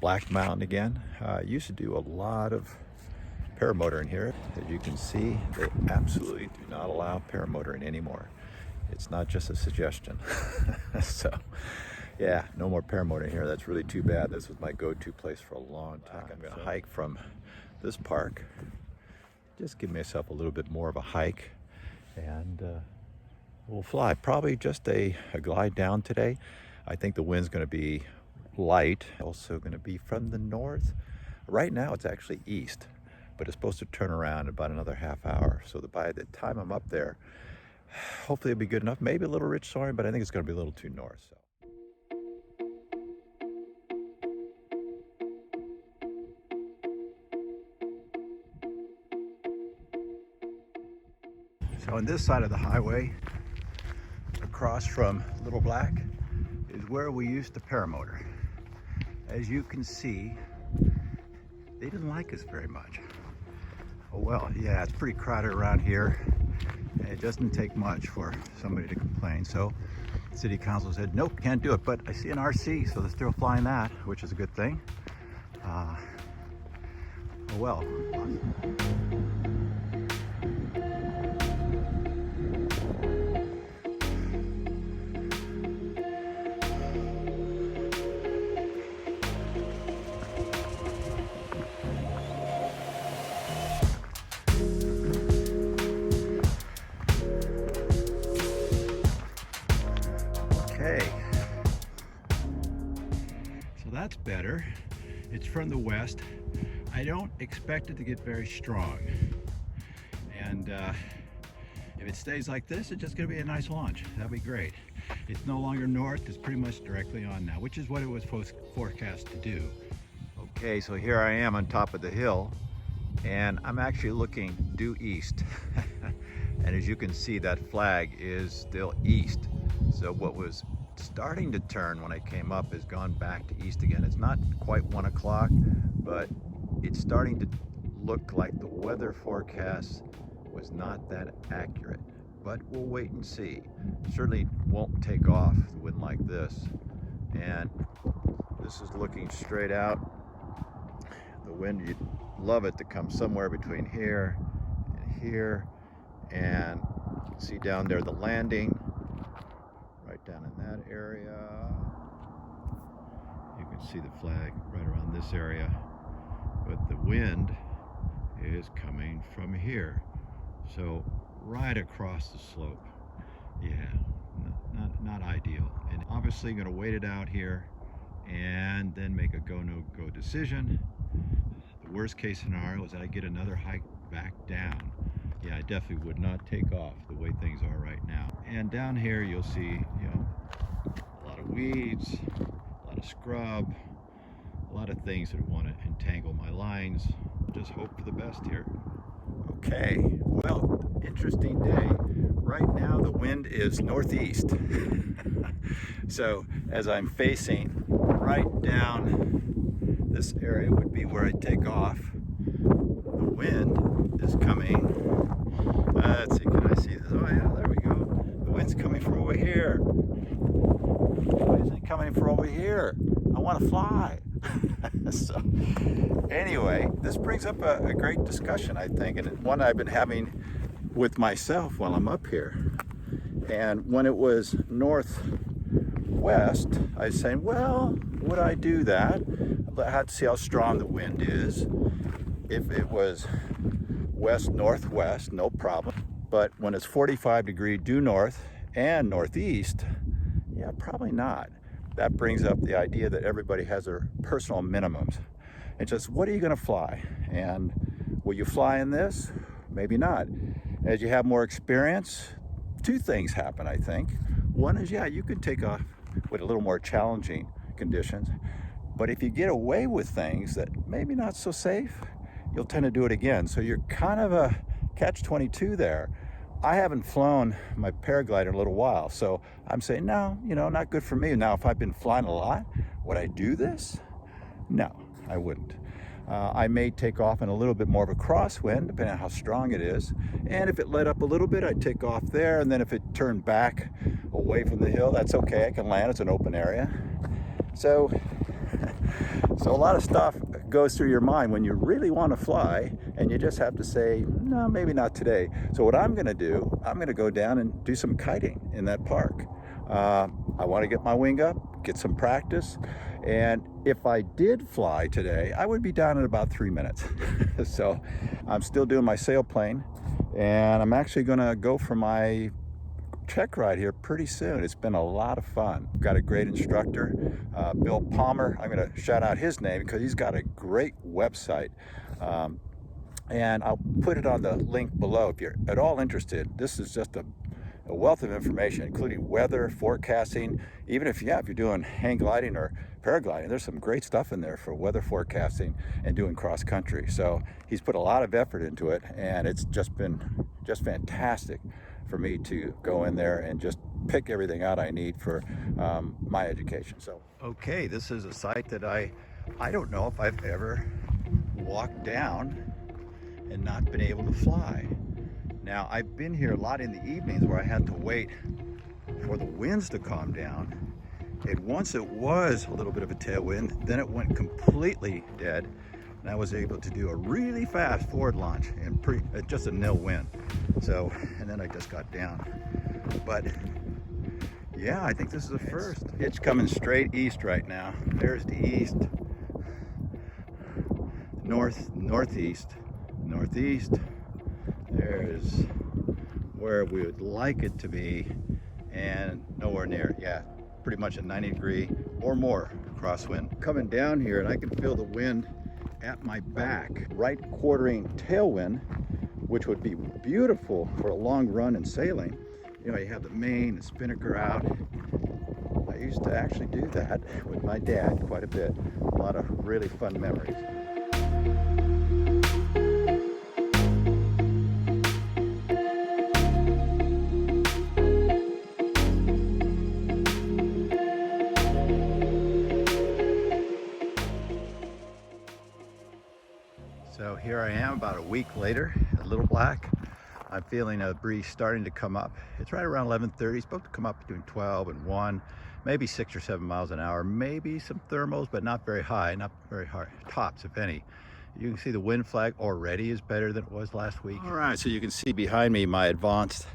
Black Mountain again. Used to do a lot of paramotoring here. As you can see, they absolutely do not allow paramotoring anymore. It's not just a suggestion. So yeah, no more paramotoring here. That's really too bad. This was my go-to place for a long time. I'm going to hike from this park, just give myself a little bit more of a hike, and we'll fly. Probably just a glide down today. I think the wind's going to be light, also going to be from the north. Right now it's actually east, but it's supposed to turn around in about another half hour. So that by the time I'm up there, hopefully it'll be good enough. Maybe a little rich soaring, but I think it's going to be a little too north. So on this side of the highway, across from Little Black, is where we used to paramotor. As you can see, they didn't like us very much. Oh well, yeah, it's pretty crowded around here. It doesn't take much for somebody to complain. So city council said, nope, can't do it. But I see an RC, so they're still flying that, which is a good thing. Oh well. Okay, so that's better. It's from the west. I don't expect it to get very strong, and if it stays like this, it's just going to be a nice launch. That'd be great. It's no longer north, it's pretty much directly on now, which is what it was forecast to do. Okay, so here I am on top of the hill, and I'm actually looking due east. And as you can see, that flag is still east. So what was starting to turn when I came up has gone back to east again. It's not quite 1 o'clock, but it's starting to look like the weather forecast was not that accurate. But we'll wait and see. Certainly won't take off the wind like this. And this is looking straight out. The wind, you'd love it to come somewhere between here and here. And you can see down there the landing, right down in that area. You can see the flag right around this area. But the wind is coming from here. So right across the slope. Yeah, not ideal. And obviously going to wait it out here and then make a go-no-go decision. The worst case scenario is that I get another hike back down. Yeah, I definitely would not take off the way things are right now. And down here you'll see, a lot of weeds, a lot of scrub, a lot of things that want to entangle my lines. Just hope for the best here. Okay, well, interesting day. Right now the wind is northeast. So as I'm facing right down this area would be where I take off. The wind is coming. Let's see, can I see this? Oh yeah, there we go. The wind's coming from over here. Why isn't it coming from over here? I want to fly. So anyway, this brings up a great discussion, I think, and one I've been having with myself while I'm up here. And when it was northwest, I was saying, well, would I do that? I had to see how strong the wind is. If it was west-northwest, no problem. But when it's 45-degree due north and northeast, yeah, probably not. That brings up the idea that everybody has their personal minimums. It's just, what are you going to fly? And will you fly in this? Maybe not. As you have more experience, two things happen, I think. One is, yeah, you can take off with a little more challenging conditions. But if you get away with things that maybe not so safe, you'll tend to do it again. So you're kind of a catch-22 there. I haven't flown my paraglider in a little while, so I'm saying, no, not good for me. Now, if I've been flying a lot, would I do this? No, I wouldn't. I may take off in a little bit more of a crosswind, depending on how strong it is. And if it let up a little bit, I'd take off there. And then if it turned back away from the hill, that's okay. I can land. It's an open area. So So a lot of stuff goes through your mind when you really want to fly, and you just have to say, no, maybe not today. So what I'm going to do, I'm going to go down and do some kiting in that park. I want to get my wing up, get some practice, and if I did fly today, I would be down in about 3 minutes. So I'm still doing my sailplane, and I'm actually going to go for my check ride here pretty soon. It's been a lot of fun. Got a great instructor, Bill Palmer. I'm going to shout out his name because he's got a great website. And I'll put it on the link below if you're at all interested. This is just a wealth of information, including weather, forecasting. Even if you're doing hang gliding or paragliding, there's some great stuff in there for weather forecasting and doing cross country. So he's put a lot of effort into it, and it's just been fantastic for me to go in there and just pick everything out I need for my education. So okay, this is a site that I don't know if I've ever walked down and not been able to fly. Now, I've been here a lot in the evenings where I had to wait for the winds to calm down. And once it was a little bit of a tailwind, then it went completely dead, and I was able to do a really fast forward launch and just a nil wind. So, and then I just got down. But yeah, I think this is the first. It's coming straight east right now. There's the east, northeast. There's where we would like it to be, and nowhere near. Yeah, pretty much a 90-degree or more crosswind. Coming down here, and I can feel the wind at my back, right quartering tailwind, which would be beautiful for a long run and sailing. You know, you have the main and spinnaker out. I used to actually do that with my dad quite a bit. A lot of really fun memories. So here I am about a week later at Little Black. I'm feeling a breeze starting to come up. It's right around 11:30. It's supposed to come up between 12 and 1, maybe 6 or 7 miles an hour. Maybe some thermals, but not very high, not very hard tops, if any. You can see the wind flag already is better than it was last week. All right, so you can see behind me my Advanced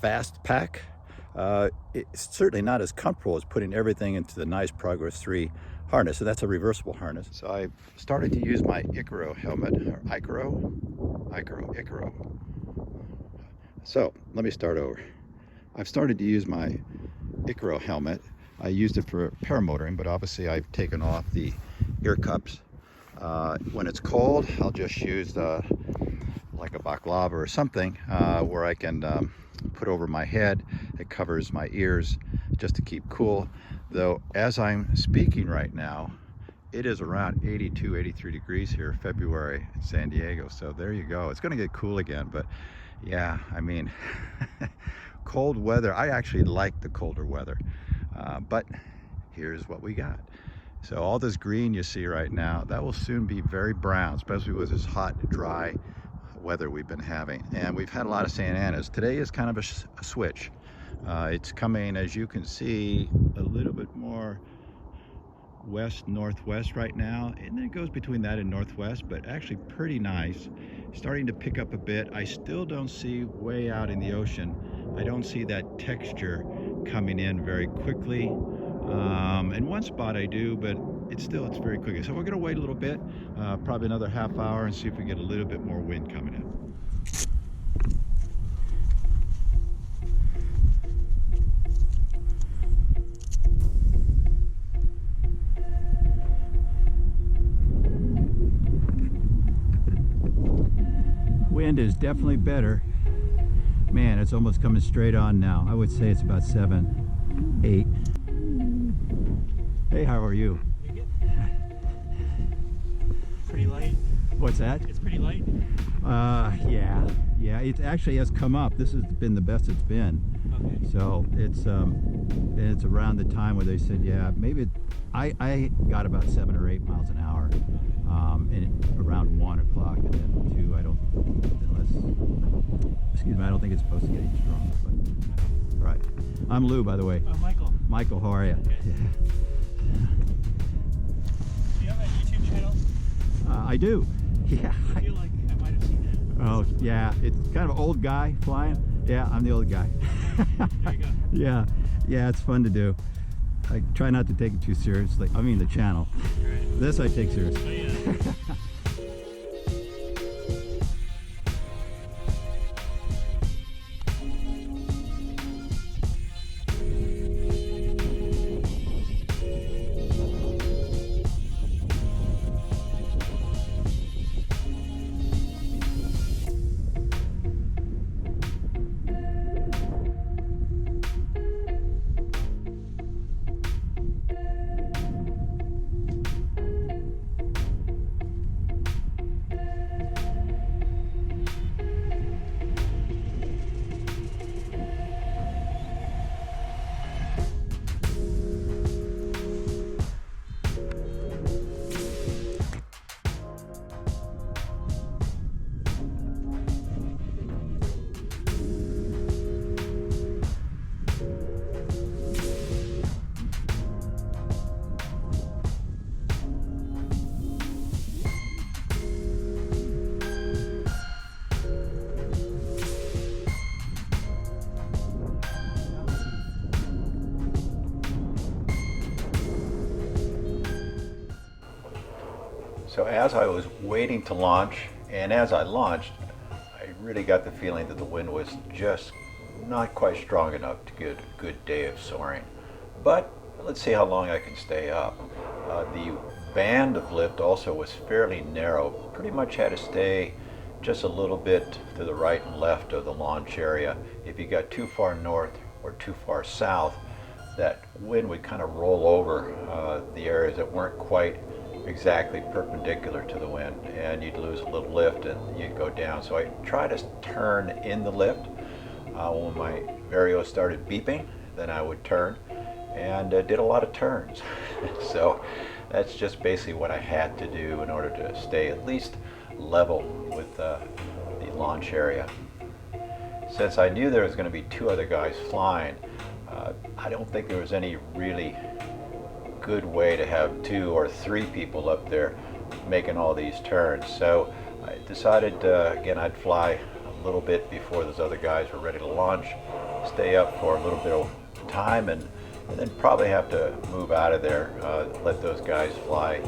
Fast Pack. It's certainly not as comfortable as putting everything into the nice Progress 3 harness. So that's a reversible harness. So I started to use my Icaro helmet, or Icaro. So let me start over. I've started to use my Icaro helmet. I used it for paramotoring, but obviously I've taken off the ear cups. When it's cold, I'll just use like a baklava or something where I can put over my head. It covers my ears just to keep cool. Though as I'm speaking right now, it is around 82, 83 degrees here, February in San Diego. So there you go. It's going to get cool again, but yeah, I mean, cold weather. I actually like the colder weather, but here's what we got. So all this green you see right now, that will soon be very brown, especially with this hot, dry weather we've been having. And we've had a lot of Santa Anas. Today is kind of a switch. It's coming, as you can see, a little bit more west-northwest right now, and then it goes between that and northwest, but actually pretty nice. Starting to pick up a bit. I still don't see way out in the ocean. I don't see that texture coming in very quickly. In one spot I do, but it's very quickly. So we're going to wait a little bit, probably another half hour, and see if we get a little bit more wind coming in. Wind is definitely better. Man, it's almost coming straight on now. I would say it's about 7, 8. Hey, how are you? Pretty good. Pretty light. What's that? It's pretty light. Yeah. It actually has come up. This has been the best it's been. Okay. So it's around the time where they said, yeah, maybe I got about 7 or 8 miles an hour, and around 1 o'clock, and then 2. I don't think it's supposed to get any stronger. But right. I'm Lou, by the way. Michael. Michael, how are you? Okay. Yeah. Do you have any I do. Yeah. I feel like I might have seen that. Oh, yeah. It's kind of an old guy flying. Yeah, I'm the old guy. There you go. Yeah. Yeah, it's fun to do. I try not to take it too seriously. I mean, the channel. Right. This I take Oh, seriously. yeah. So as I was waiting to launch, and as I launched, I really got the feeling that the wind was just not quite strong enough to get a good day of soaring. But let's see how long I can stay up. The band of lift also was fairly narrow, pretty much had to stay just a little bit to the right and left of the launch area. If you got too far north or too far south, that wind would kind of roll over the areas that weren't quite exactly perpendicular to the wind, and you'd lose a little lift and you'd go down. So I tried to turn in the lift. When my Vario started beeping, then I would turn, and did a lot of turns. So that's just basically what I had to do in order to stay at least level with the launch area. Since I knew there was going to be two other guys flying, I don't think there was any really good way to have 2 or 3 people up there making all these turns. So I decided, again, I'd fly a little bit before those other guys were ready to launch, stay up for a little bit of time, and then probably have to move out of there, let those guys fly.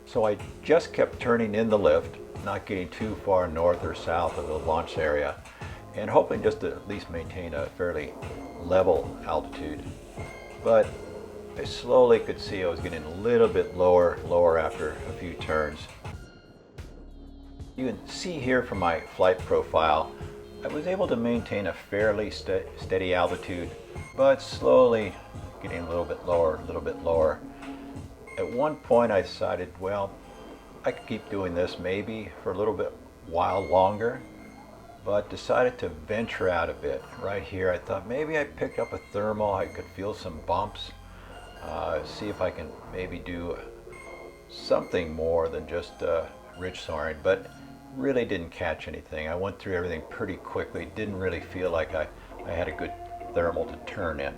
So I just kept turning in the lift, not getting too far north or south of the launch area, and hoping just to at least maintain a fairly level altitude. But I slowly could see I was getting a little bit lower after a few turns. You can see here from my flight profile, I was able to maintain a fairly steady altitude, but slowly getting a little bit lower. At one point I decided, well, I could keep doing this maybe for a little bit while longer, but decided to venture out a bit. Right here I thought maybe I picked up a thermal, I could feel some bumps, see if I can maybe do something more than just ridge soaring, but really didn't catch anything. I went through everything pretty quickly, didn't really feel like I had a good thermal to turn in.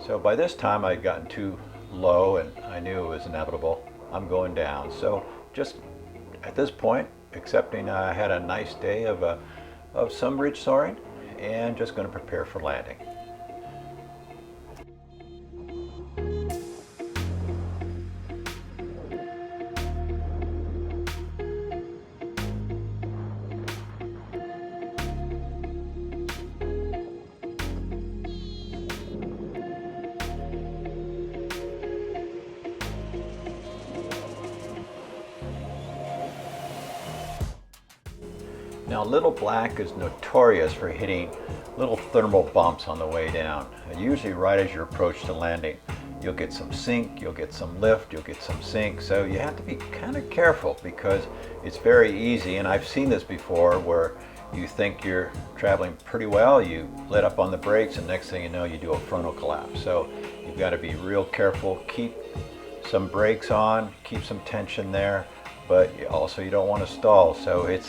So by this time I'd gotten too low and I knew it was inevitable. I'm going down. So just at this point, accepting I had a nice day of some ridge soaring and just going to prepare for landing. Now, Little Black is notorious for hitting little thermal bumps on the way down. Usually right as you approach the landing, you'll get some sink, you'll get some lift, you'll get some sink. So you have to be kind of careful because it's very easy, and I've seen this before, where you think you're traveling pretty well, you let up on the brakes, and next thing you know, you do a frontal collapse. So you've got to be real careful, keep some brakes on, keep some tension there, but also you don't want to stall. So it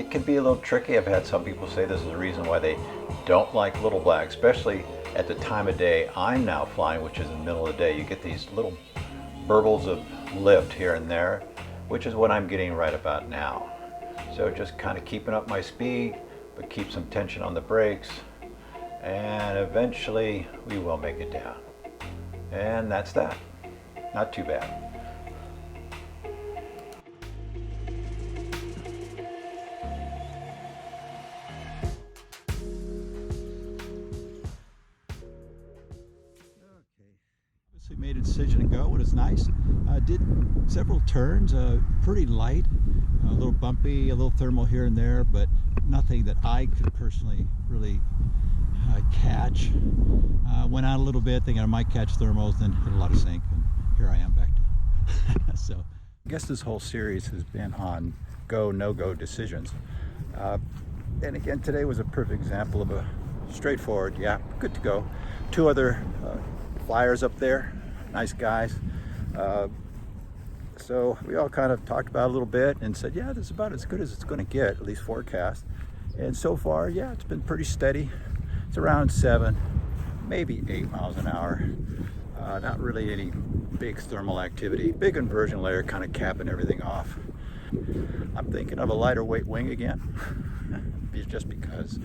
can be a little tricky. I've had some people say this is the reason why they don't like Little Black, especially at the time of day I'm now flying, which is in the middle of the day. You get these little burbles of lift here and there, which is what I'm getting right about now. So just kind of keeping up my speed, but keep some tension on the brakes, and eventually we will make it down. And that's that. Not too bad. Obviously made a decision to go. It was nice. Did several turns, pretty light, a little bumpy, a little thermal here and there, but nothing that I could personally really catch. Went out a little bit thinking I might catch thermals, then hit a lot of sink, and here I am back down. So I guess this whole series has been on go, no-go decisions. And again, today was a perfect example of a straightforward, yeah, good to go. Two other flyers up there, nice guys. So we all kind of talked about it a little bit and said, yeah, this is about as good as it's going to get, at least forecast. And so far, yeah, it's been pretty steady. It's around 7, maybe 8 miles an hour. Not really any big thermal activity. Big inversion layer kind of capping everything off. I'm thinking of a lighter weight wing again, just because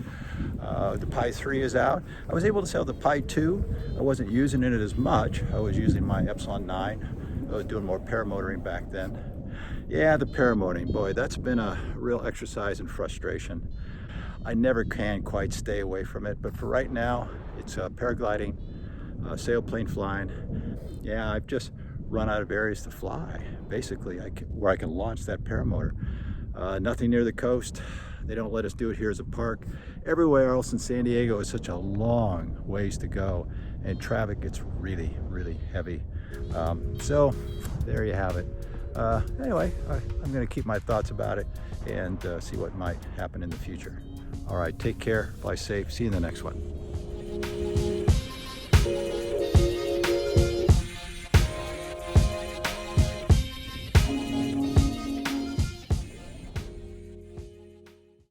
the Pi3 is out. I was able to sell the Pi2. I wasn't using it as much. I was using my Epsilon 9. I was doing more paramotoring back then. Yeah, the paramotoring, boy, that's been a real exercise in frustration. I never can quite stay away from it, but for right now, it's paragliding, sailplane flying. Yeah, I've just run out of areas to fly, basically, where I can launch that paramotor. Nothing near the coast. They don't let us do it here as a park. Everywhere else in San Diego is such a long ways to go, and traffic gets really, really heavy. So there you have it. Anyway, I'm going to keep my thoughts about it and see what might happen in the future. All right, take care, fly safe, see you in the next one.